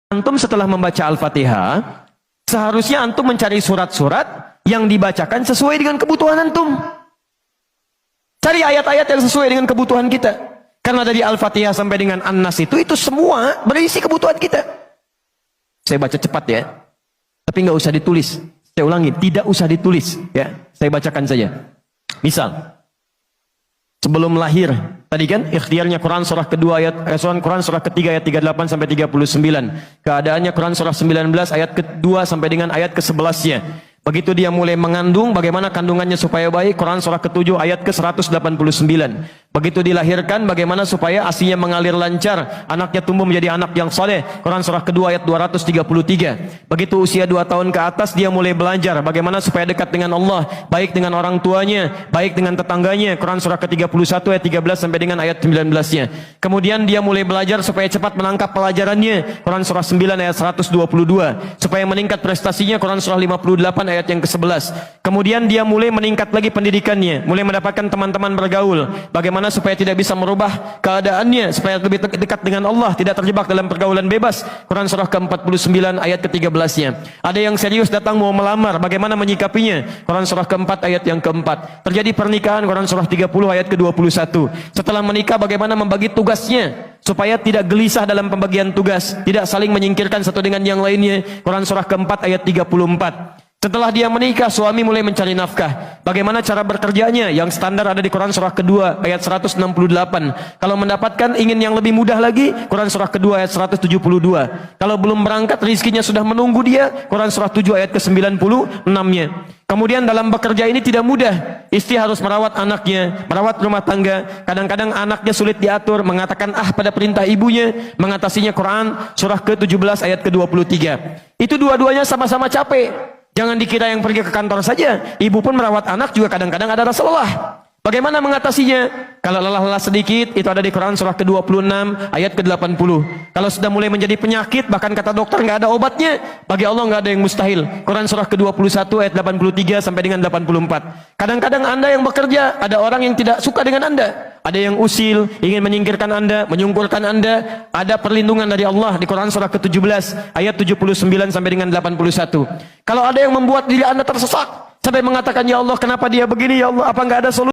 Antum setelah membaca Al-Fatihah, seharusnya antum mencari surat-surat yang dibacakan sesuai dengan kebutuhan antum. Cari ayat-ayat yang sesuai dengan kebutuhan kita. Karena dari Al-Fatihah sampai dengan An-Nas itu semua berisi kebutuhan kita. Saya baca cepat ya. Tapi nggak usah ditulis. Saya ulangi, tidak usah ditulis ya. Saya bacakan saja. Misal, sebelum lahir, tadi kan ikhtiarnya Quran surah kedua Quran surah ketiga ayat 38 sampai 39. Keadaannya Quran surah 19 ayat kedua sampai dengan ayat ke-11-nya. Begitu dia mulai mengandung, bagaimana kandungannya supaya baik, Quran surah ke-7 ayat ke-189. Begitu dilahirkan, bagaimana supaya ASI-nya mengalir lancar, anaknya tumbuh menjadi anak yang saleh, Quran surah kedua ayat 233. Begitu usia 2 tahun ke atas, dia mulai belajar bagaimana supaya dekat dengan Allah, baik dengan orang tuanya, baik dengan tetangganya, Quran surah ke-31 ayat 13 sampai dengan ayat 19-nya. Kemudian dia mulai belajar supaya cepat menangkap pelajarannya, Quran surah 9 ayat 122. Supaya meningkat prestasinya, Quran surah 58 ayat yang ke-11. Kemudian dia mulai meningkat lagi pendidikannya, mulai mendapatkan teman-teman bergaul, bagaimana supaya tidak bisa merubah keadaannya, supaya lebih dekat dengan Allah, tidak terjebak dalam pergaulan bebas, Quran surah ke-49 ayat ke-13-nya. Ada yang serius datang mau melamar, bagaimana menyikapinya, Quran surah ke-4 ayat yang ke-4. Terjadi pernikahan, Quran surah 30 ayat ke-21. Setelah menikah, bagaimana membagi tugasnya supaya tidak gelisah dalam pembagian tugas, tidak saling menyingkirkan satu dengan yang lainnya, Quran surah ke-4 ayat 34. Setelah dia menikah, suami mulai mencari nafkah. Bagaimana cara bekerjanya? Yang standar ada di Quran surah kedua ayat 168. Kalau mendapatkan ingin yang lebih mudah lagi, Quran surah kedua ayat 172. Kalau belum berangkat, rizkinya sudah menunggu dia, Quran surah 7 ayat ke-96-nya. Kemudian dalam bekerja ini tidak mudah. Istri harus merawat anaknya, merawat rumah tangga. Kadang-kadang anaknya sulit diatur, mengatakan pada perintah ibunya, mengatasinya Quran surah ke-17 ayat ke-23. Itu dua-duanya sama-sama capek. Jangan dikira yang pergi ke kantor saja. Ibu pun merawat anak juga kadang-kadang ada rasa lelah. Bagaimana mengatasinya? Kalau lelah-lelah sedikit, itu ada di Quran surah ke-26 ayat ke-80. Kalau sudah mulai menjadi penyakit, bahkan kata dokter nggak ada obatnya, bagi Allah nggak ada yang mustahil. Quran surah ke-21 ayat 83 sampai dengan 84. Kadang-kadang Anda yang bekerja, ada orang yang tidak suka dengan Anda. Ada yang usil, ingin menyingkirkan Anda, menyungkurkan Anda. Ada perlindungan dari Allah di Quran surah ke-17 ayat 79 sampai dengan 81. Kalau ada yang membuat diri Anda tersesat sampai mengatakan, ya Allah, kenapa dia begini, ya Allah, apa nggak ada solusi?